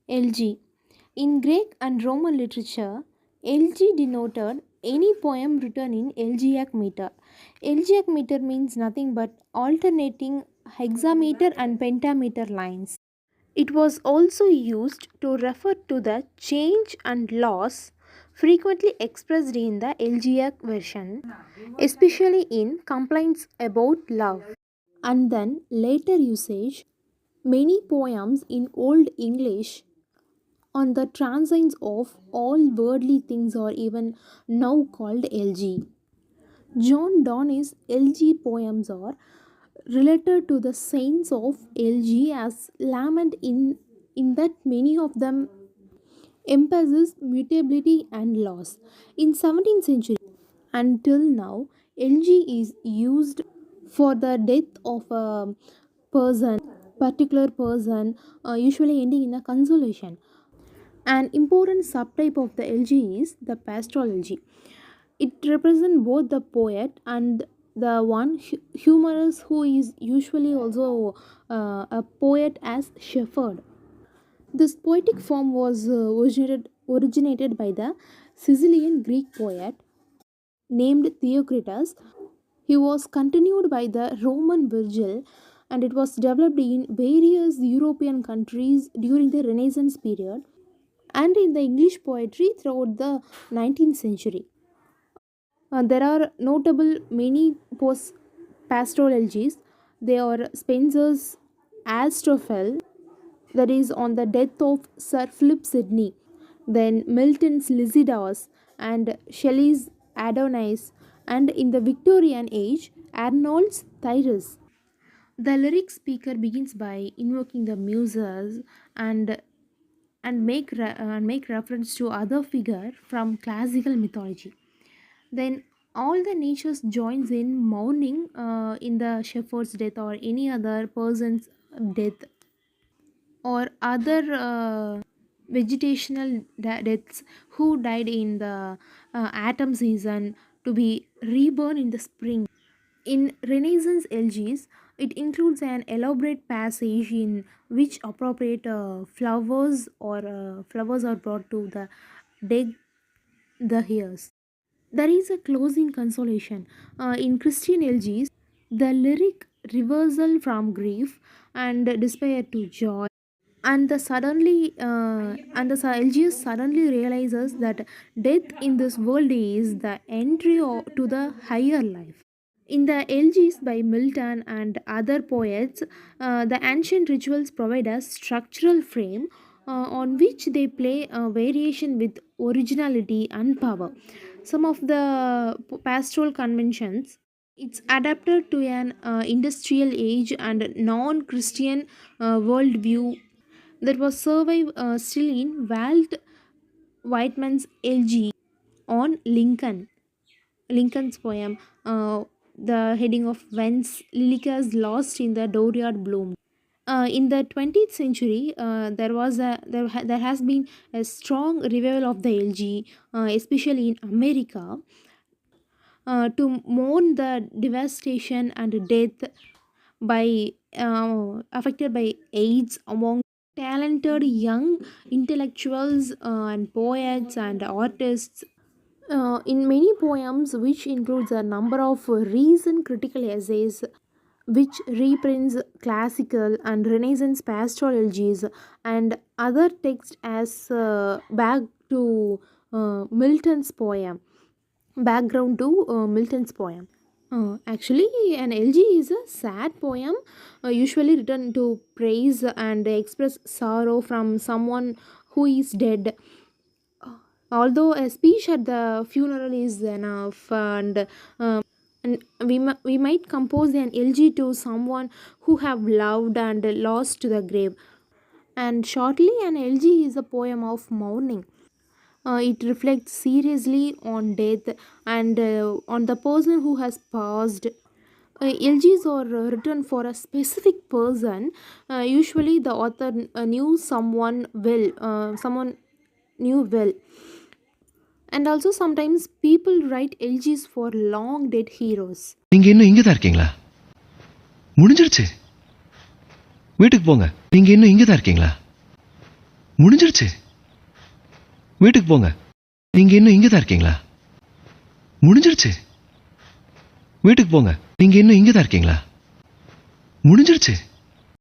Elgy. In Greek and Roman literature, Elgy denoted any poem written in elegiac meter. Elegiac meter means nothing but alternating hexameter and pentameter lines. It was also used to refer to the change and loss frequently expressed in the elegiac version, especially in complaints about love. And then later usage, many poems in Old English on the transients of all worldly things are even now called elegy. John Donne's elegy poems are related to the saints of elegy as lament in that many of them emphasize mutability and loss. In 17th century until now, elegy is used for the death of a person, particular person, usually ending in a consolation. An important subtype of the elegy is the pastoral elegy. It represents both the poet and the one humorous who is usually also a poet as shepherd. This poetic form was originated by the Sicilian Greek poet named Theocritus. He was continued by the Roman Virgil, and it was developed in various European countries during the Renaissance period and in the English poetry throughout the 19th century. There are notable many post pastoral elegies. They are Spenser's Astrophel, that is on the death of Sir Philip Sidney, then Milton's Lycidas, and Shelley's Adonais, and in the Victorian age, Arnold's Tyrus. The lyric speaker begins by invoking the muses and make reference to other figure from classical mythology. Then all the natures joins in mourning in the shepherd's death or any other person's death or other vegetational deaths who died in the autumn season to be reborn in the spring. In Renaissance elegies, it includes an elaborate passage in which appropriate flowers are brought to the dead the hears. There is a closing consolation. In Christian elegies, the lyric reversal from grief and despair to joy, and the elegiast suddenly realizes that death in this world is the entry to the higher life. In the elegies by Milton and other poets, the ancient rituals provide a structural frame on which they play a variation with originality and power. Some of the pastoral conventions, it's adapted to an industrial age and non-Christian worldview that was survived still in Walt Whitman's elegy on Lincoln's poem, the heading of Whence Lilica's Lost in the Dooryard Bloom. In the 20th century, there has been a strong revival of the elegy, especially in America, to mourn the devastation and death by affected by AIDS among talented young intellectuals and poets and artists. In many poems, which includes a number of recent critical essays, which reprints classical and Renaissance pastoral elegies and other texts as back to Milton's poem, background to Milton's poem. Actually, an elegy is a sad poem, usually written to praise and express sorrow from someone who is dead. Although a speech at the funeral is enough, and we might compose an elegy to someone who have loved and lost to the grave. And shortly, an elegy is a poem of mourning. It reflects seriously on death and on the person who has passed. Elegies are written for a specific person. Usually, the author knew someone knew well. And also, sometimes people write elegies for long dead heroes. நீங்க இன்னும் இங்க தான் இருக்கீங்களா? முடிஞ்சிருச்சு. வீட்டுக்கு போங்க. நீங்க இன்னும் இங்க தான் இருக்கீங்களா? முடிஞ்சிருச்சு. வீட்டுக்கு போங்க. நீங்க இன்னும் இங்கே தான் இருக்கீங்களா? முடிஞ்சிருச்சு. வீட்டுக்கு போங்க. நீங்க இன்னும் இங்கே தான் இருக்கீங்களா? முடிஞ்சிருச்சு.